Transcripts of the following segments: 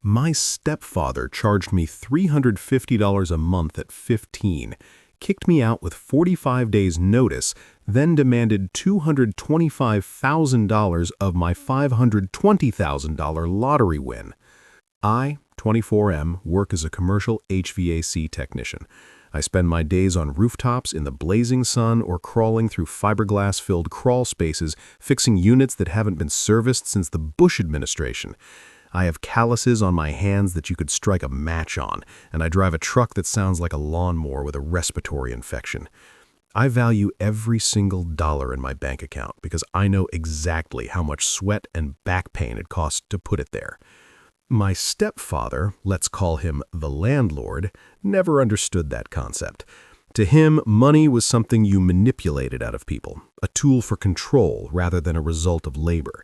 My stepfather charged me $350 a month at 15, kicked me out with 45 days' notice, then demanded $225,000 of my $520,000 lottery win. I, 24M, work as a commercial HVAC technician. I spend my days on rooftops in the blazing sun or crawling through fiberglass-filled crawl spaces, fixing units that haven't been serviced since the Bush administration. I have calluses on my hands that you could strike a match on, and I drive a truck that sounds like a lawnmower with a respiratory infection. I value every single dollar in my bank account because I know exactly how much sweat and back pain it costs to put it there. My stepfather, let's call him the landlord, never understood that concept. To him, money was something you manipulated out of people, a tool for control rather than a result of labor.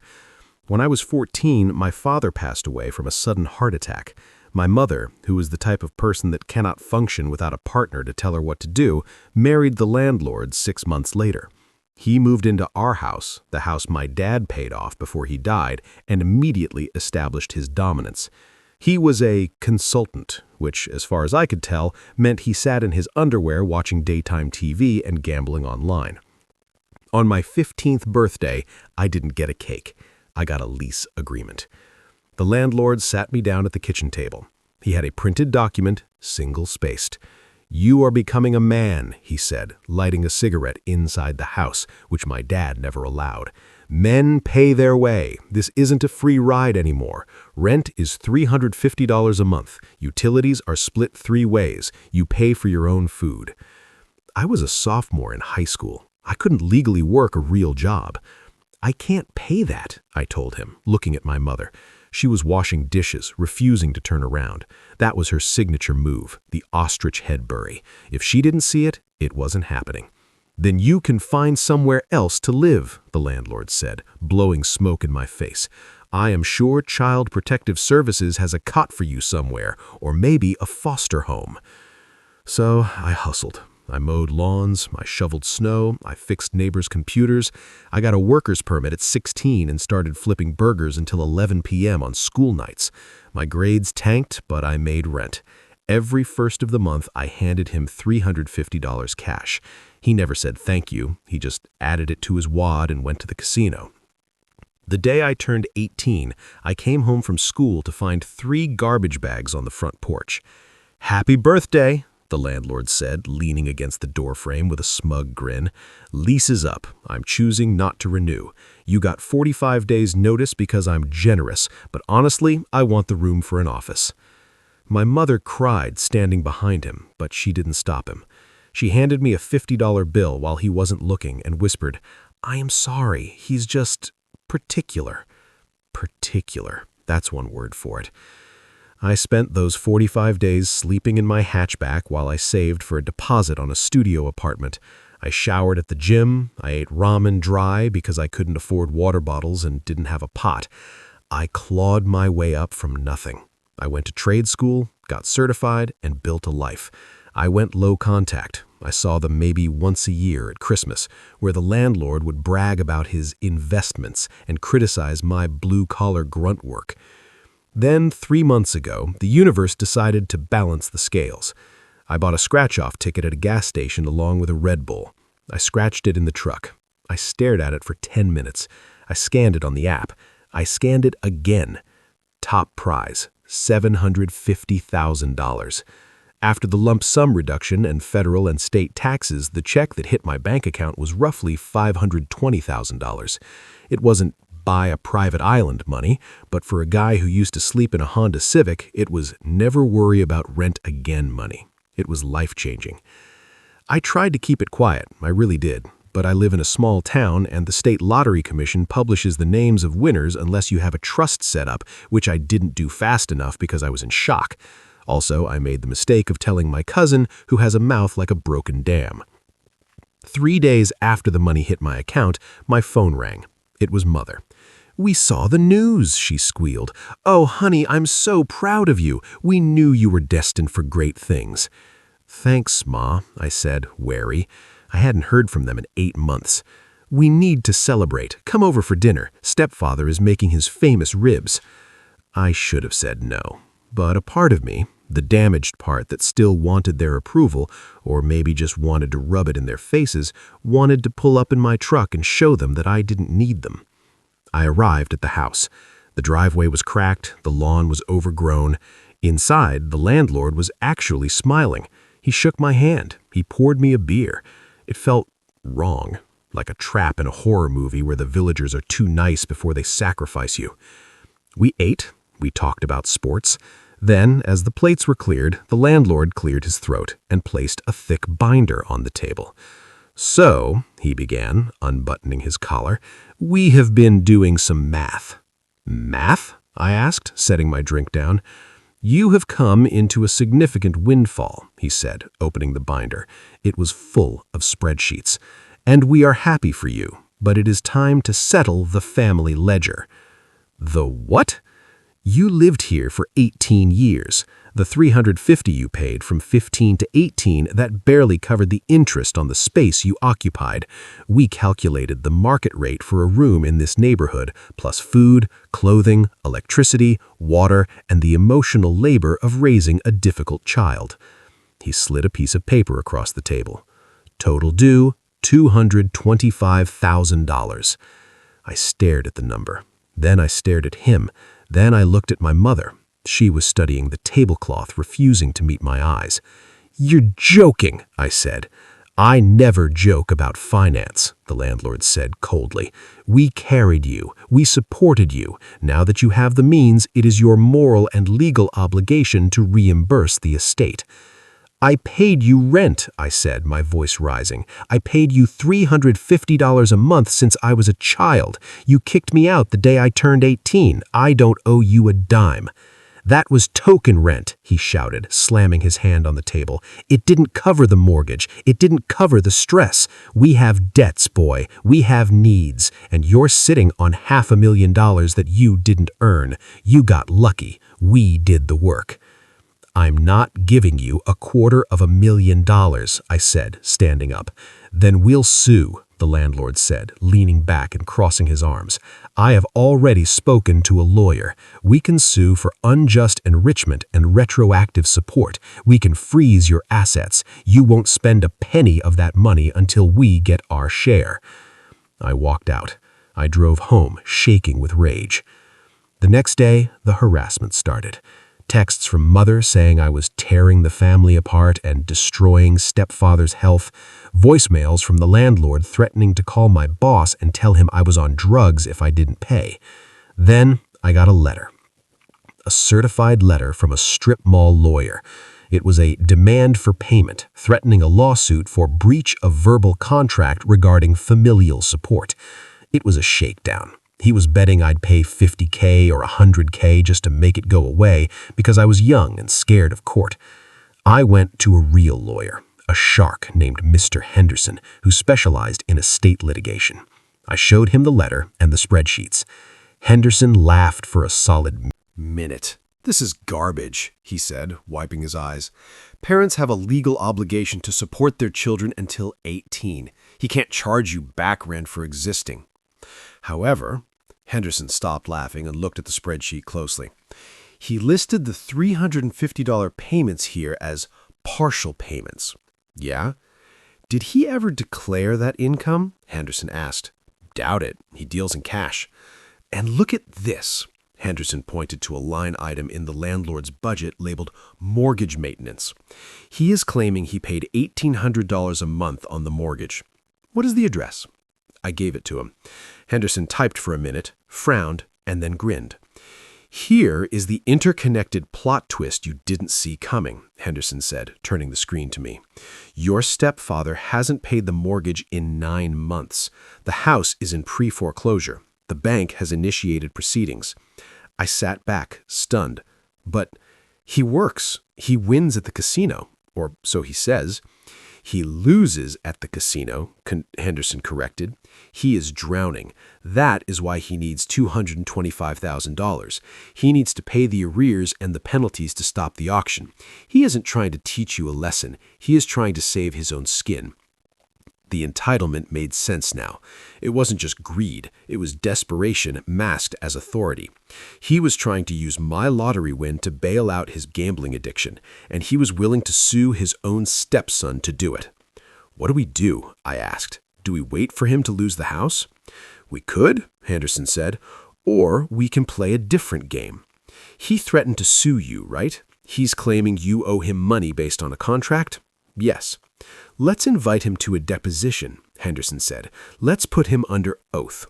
When I was 14, my father passed away from a sudden heart attack. My mother, who was the type of person that cannot function without a partner to tell her what to do, married the landlord 6 months later. He moved into our house, the house my dad paid off before he died, and immediately established his dominance. He was a consultant, which, as far as I could tell, meant he sat in his underwear watching daytime TV and gambling online. On my 15th birthday, I didn't get a cake. I got a lease agreement. The landlord sat me down at the kitchen table. He had a printed document, single-spaced. "You are becoming a man," he said, lighting a cigarette inside the house, which my dad never allowed. "Men pay their way. This isn't a free ride anymore. Rent is $350 a month. Utilities are split 3 ways. You pay for your own food." I was a sophomore in high school. I couldn't legally work a real job. "I can't pay that," I told him, looking at my mother. She was washing dishes, refusing to turn around. That was her signature move, the ostrich head bury. If she didn't see it, it wasn't happening. "Then you can find somewhere else to live," the landlord said, blowing smoke in my face. "I am sure Child Protective Services has a cot for you somewhere, or maybe a foster home." So I hustled. I mowed lawns, I shoveled snow, I fixed neighbors' computers. I got a worker's permit at 16 and started flipping burgers until 11 p.m. on school nights. My grades tanked, but I made rent. Every first of the month, I handed him $350 cash. He never said thank you. He just added it to his wad and went to the casino. The day I turned 18, I came home from school to find 3 garbage bags on the front porch. "Happy birthday," the landlord said, leaning against the doorframe with a smug grin. "Lease is up. I'm choosing not to renew. You got 45 days notice because I'm generous, but honestly, I want the room for an office." My mother cried standing behind him, but she didn't stop him. She handed me a $50 bill while he wasn't looking and whispered, "I am sorry, he's just particular." Particular, that's one word for it. I spent those 45 days sleeping in my hatchback while I saved for a deposit on a studio apartment. I showered at the gym, I ate ramen dry because I couldn't afford water bottles and didn't have a pot. I clawed my way up from nothing. I went to trade school, got certified, and built a life. I went low contact. I saw them maybe once a year at Christmas, where the landlord would brag about his investments and criticize my blue-collar grunt work. Then, 3 months ago, the universe decided to balance the scales. I bought a scratch-off ticket at a gas station along with a Red Bull. I scratched it in the truck. I stared at it for 10 minutes. I scanned it on the app. I scanned it again. Top prize, $750,000. After the lump sum reduction and federal and state taxes, the check that hit my bank account was roughly $520,000. It wasn't buy a private island money, but for a guy who used to sleep in a Honda Civic, it was never worry about rent again money. It was life-changing. I tried to keep it quiet, I really did, but I live in a small town and the State Lottery Commission publishes the names of winners unless you have a trust set up, which I didn't do fast enough because I was in shock. Also, I made the mistake of telling my cousin, who has a mouth like a broken dam. 3 days after the money hit my account, my phone rang. It was Mother. "We saw the news," she squealed. "Oh, honey, I'm so proud of you. We knew you were destined for great things." "Thanks, Ma," I said, wary. I hadn't heard from them in 8 months. "We need to celebrate. Come over for dinner. Stepfather is making his famous ribs." I should have said no. But a part of me, the damaged part that still wanted their approval, or maybe just wanted to rub it in their faces, wanted to pull up in my truck and show them that I didn't need them. I arrived at the house. The driveway was cracked, the lawn was overgrown. Inside, the landlord was actually smiling. He shook my hand. He poured me a beer. It felt wrong, like a trap in a horror movie where the villagers are too nice before they sacrifice you. We ate. We talked about sports. Then, as the plates were cleared, the landlord cleared his throat and placed a thick binder on the table. "So," he began, unbuttoning his collar, "we have been doing some math." "Math?" I asked, setting my drink down. "You have come into a significant windfall," he said, opening the binder. It was full of spreadsheets. "And we are happy for you, but it is time to settle the family ledger." "The what?" "You lived here for 18 years. The $350 you paid from 15 to 18, that barely covered the interest on the space you occupied. We calculated the market rate for a room in this neighborhood, plus food, clothing, electricity, water, and the emotional labor of raising a difficult child." He slid a piece of paper across the table. "Total due, $225,000. I stared at the number. Then I stared at him. Then I looked at my mother. She was studying the tablecloth, refusing to meet my eyes. "You're joking," I said. "I never joke about finance," the landlord said coldly. "We carried you. We supported you. Now that you have the means, it is your moral and legal obligation to reimburse the estate." "I paid you rent," I said, my voice rising. "I paid you $350 a month since I was a child. You kicked me out the day I turned 18. I don't owe you a dime." "That was token rent," he shouted, slamming his hand on the table. "It didn't cover the mortgage. It didn't cover the stress. We have debts, boy. We have needs. And you're sitting on $500,000 that you didn't earn. You got lucky. We did the work." "I'm not giving you $250,000, I said, standing up. "Then we'll sue," the landlord said, leaning back and crossing his arms. "I have already spoken to a lawyer. We can sue for unjust enrichment and retroactive support. We can freeze your assets. You won't spend a penny of that money until we get our share." I walked out. I drove home, shaking with rage. The next day, the harassment started. Texts from mother saying I was tearing the family apart and destroying stepfather's health. Voicemails from the landlord threatening to call my boss and tell him I was on drugs if I didn't pay. Then I got a letter. A certified letter from a strip mall lawyer. It was a demand for payment, threatening a lawsuit for breach of verbal contract regarding familial support. It was a shakedown. He was betting I'd pay $50K or $100K just to make it go away because I was young and scared of court. I went to a real lawyer, a shark named Mr. Henderson, who specialized in estate litigation. I showed him the letter and the spreadsheets. Henderson laughed for a solid minute. "This is garbage," he said, wiping his eyes. "Parents have a legal obligation to support their children until 18. He can't charge you back rent for existing." However, Henderson stopped laughing and looked at the spreadsheet closely. He listed the $350 payments here as partial payments. "Yeah? Did he ever declare that income?" Henderson asked. "Doubt it. He deals in cash." "And look at this." Henderson pointed to a line item in the landlord's budget labeled mortgage maintenance. "He is claiming he paid $1,800 a month on the mortgage. What is the address?" I gave it to him. Henderson typed for a minute, frowned, and then grinned. "Here is the interconnected plot twist you didn't see coming," Henderson said, turning the screen to me. "Your stepfather hasn't paid the mortgage in 9 months. The house is in pre-foreclosure. The bank has initiated proceedings." I sat back, stunned. "But he works. He wins at the casino, or so he says." "He loses at the casino," Henderson corrected. "He is drowning. That is why he needs $225,000. He needs to pay the arrears and the penalties to stop the auction. He isn't trying to teach you a lesson. He is trying to save his own skin." The entitlement made sense now. It wasn't just greed, it was desperation masked as authority. He was trying to use my lottery win to bail out his gambling addiction, and he was willing to sue his own stepson to do it. "What do we do?" I asked. "Do we wait for him to lose the house?" "We could," Henderson said, "or we can play a different game. He threatened to sue you, right? He's claiming you owe him money based on a contract?" "Yes." "Let's invite him to a deposition," Henderson said. "Let's put him under oath.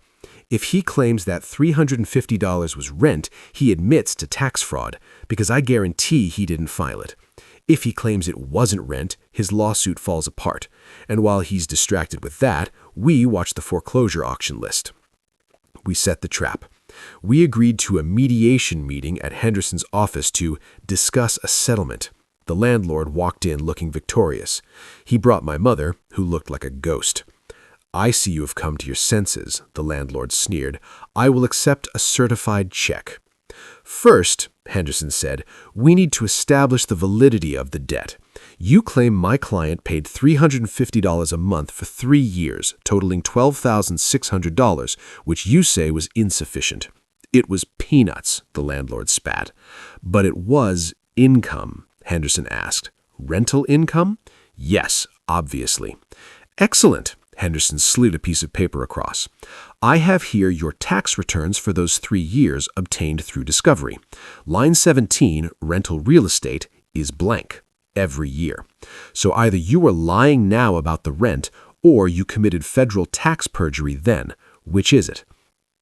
If he claims that $350 was rent, he admits to tax fraud, because I guarantee he didn't file it. If he claims it wasn't rent, his lawsuit falls apart. And while he's distracted with that, we watch the foreclosure auction list." We set the trap. We agreed to a mediation meeting at Henderson's office to discuss a settlement. The landlord walked in looking victorious. He brought my mother, who looked like a ghost. "I see you have come to your senses," the landlord sneered. "I will accept a certified check." "First," Henderson said, "we need to establish the validity of the debt. You claim my client paid $350 a month for 3 years, totaling $12,600, which you say was insufficient." "It was peanuts," the landlord spat. "But it was income," Henderson asked. "Rental income?" "Yes, obviously." "Excellent." Henderson slid a piece of paper across. "I have here your tax returns for those 3 years obtained through discovery. Line 17, rental real estate, is blank every year. So either you are lying now about the rent, or you committed federal tax perjury then. Which is it?"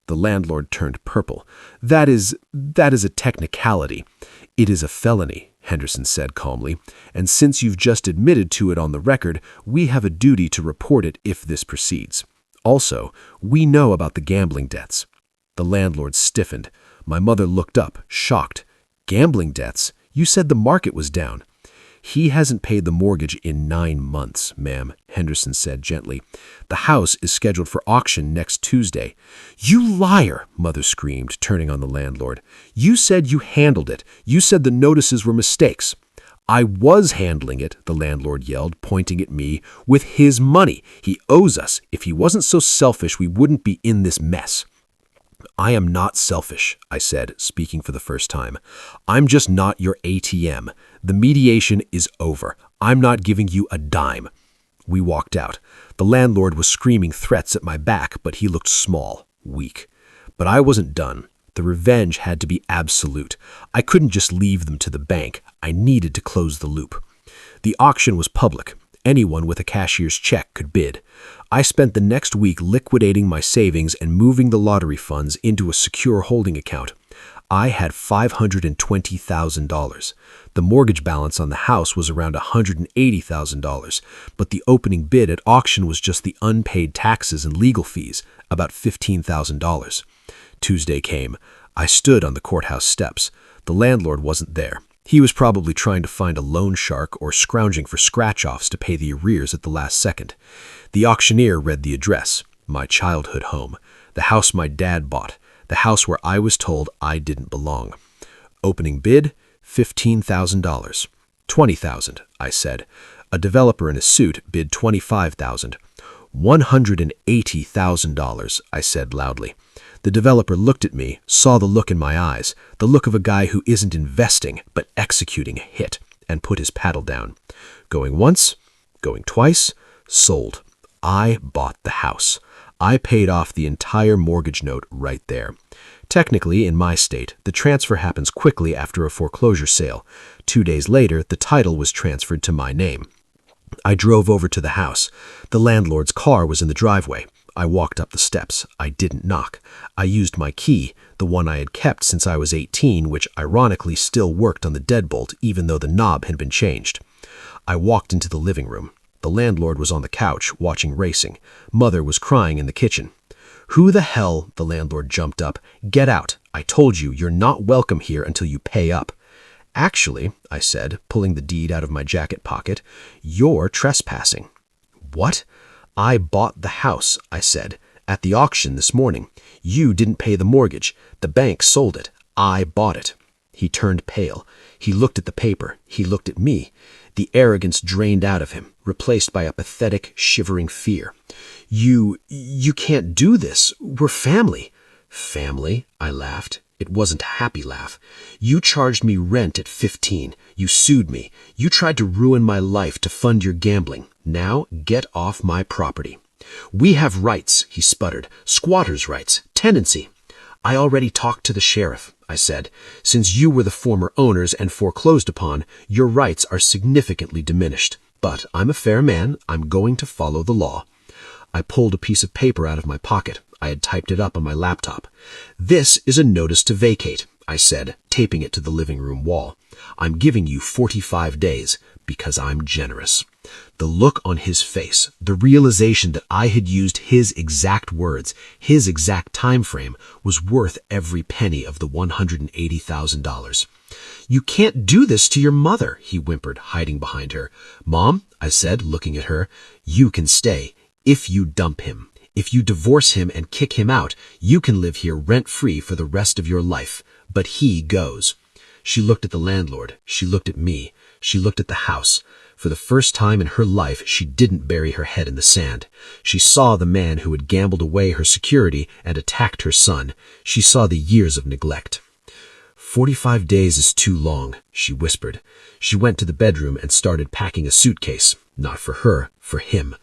The landlord turned purple. That is a technicality. "It is a felony," Henderson said calmly, "and since you've just admitted to it on the record, we have a duty to report it if this proceeds. Also, we know about the gambling debts." The landlord stiffened. My mother looked up, shocked. "Gambling debts? You said the market was down." "He hasn't paid the mortgage in 9 months, ma'am," Henderson said gently. "The house is scheduled for auction next Tuesday." "You liar!" Mother screamed, turning on the landlord. "You said you handled it. You said the notices were mistakes." "I was handling it," the landlord yelled, pointing at me, "with his money. He owes us. If he wasn't so selfish, we wouldn't be in this mess." "I am not selfish," I said, speaking for the first time. "I'm just not your ATM. The mediation is over. I'm not giving you a dime." We walked out. The landlord was screaming threats at my back, but he looked small, weak. But I wasn't done. The revenge had to be absolute. I couldn't just leave them to the bank. I needed to close the loop. The auction was public. Anyone with a cashier's check could bid. I spent the next week liquidating my savings and moving the lottery funds into a secure holding account. I had $520,000. The mortgage balance on the house was around $180,000, but the opening bid at auction was just the unpaid taxes and legal fees, about $15,000. Tuesday came. I stood on the courthouse steps. The landlord wasn't there. He was probably trying to find a loan shark or scrounging for scratch-offs to pay the arrears at the last second. The auctioneer read the address, my childhood home, the house my dad bought, the house where I was told I didn't belong. Opening bid, $15,000. $20,000, I said. A developer in a suit bid $25,000. $180,000, I said loudly. The developer looked at me, saw the look in my eyes, the look of a guy who isn't investing but executing a hit, and put his paddle down. Going once, going twice, sold. I bought the house. I paid off the entire mortgage note right there. Technically, in my state, the transfer happens quickly after a foreclosure sale. 2 days later, the title was transferred to my name. I drove over to the house. The landlord's car was in the driveway. I walked up the steps. I didn't knock. I used my key, the one I had kept since I was 18, which ironically still worked on the deadbolt even though the knob had been changed. I walked into the living room. The landlord was on the couch, watching racing. Mother was crying in the kitchen. "Who the hell?" The landlord jumped up. "Get out. I told you, you're not welcome here until you pay up." "Actually," I said, pulling the deed out of my jacket pocket, "you're trespassing." "What?" "I bought the house," I said, "at the auction this morning. You didn't pay the mortgage. The bank sold it. I bought it." He turned pale. He looked at the paper. He looked at me. The arrogance drained out of him, replaced by a pathetic, shivering fear. You can't do this. We're family. Family? I laughed. It wasn't a happy laugh. You charged me rent at 15. You sued me. You tried to ruin my life to fund your gambling. Now get off my property. We have rights, he sputtered. Squatters' rights. Tenancy. I already talked to the sheriff, I said. Since you were the former owners and foreclosed upon, your rights are significantly diminished. But I'm a fair man. I'm going to follow the law. I pulled a piece of paper out of my pocket. I had typed it up on my laptop. This is a notice to vacate, I said, taping it to the living room wall. I'm giving you 45 days because I'm generous. The look on his face, the realization that I had used his exact words, his exact time frame, was worth every penny of the $180,000. You can't do this to your mother, he whimpered, hiding behind her. Mom, I said, looking at her, you can stay if you dump him. If you divorce him and kick him out, you can live here rent-free for the rest of your life. But he goes. She looked at the landlord. She looked at me. She looked at the house. For the first time in her life, she didn't bury her head in the sand. She saw the man who had gambled away her security and attacked her son. She saw the years of neglect. 45 days is too long, she whispered. She went to the bedroom and started packing a suitcase. Not for her, for him.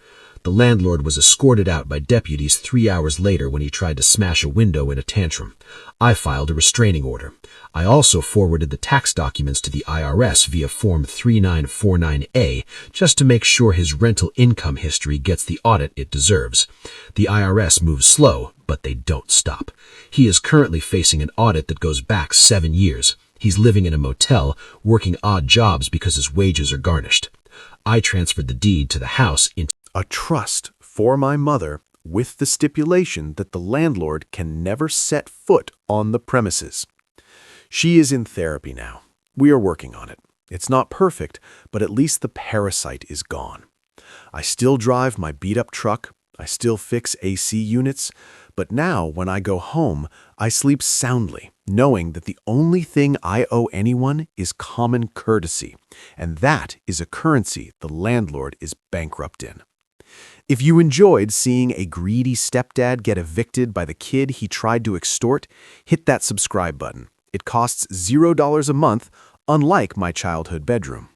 The landlord was escorted out by deputies 3 hours later when he tried to smash a window in a tantrum. I filed a restraining order. I also forwarded the tax documents to the IRS via Form 3949A just to make sure his rental income history gets the audit it deserves. The IRS moves slow, but they don't stop. He is currently facing an audit that goes back 7 years. He's living in a motel, working odd jobs because his wages are garnished. I transferred the deed to the house into a trust for my mother with the stipulation that the landlord can never set foot on the premises. She is in therapy now. We are working on it. It's not perfect, but at least the parasite is gone. I still drive my beat-up truck. I still fix AC units. But now, when I go home, I sleep soundly, knowing that the only thing I owe anyone is common courtesy, and that is a currency the landlord is bankrupt in. If you enjoyed seeing a greedy stepdad get evicted by the kid he tried to extort, hit that subscribe button. It costs $0 a month, unlike my childhood bedroom.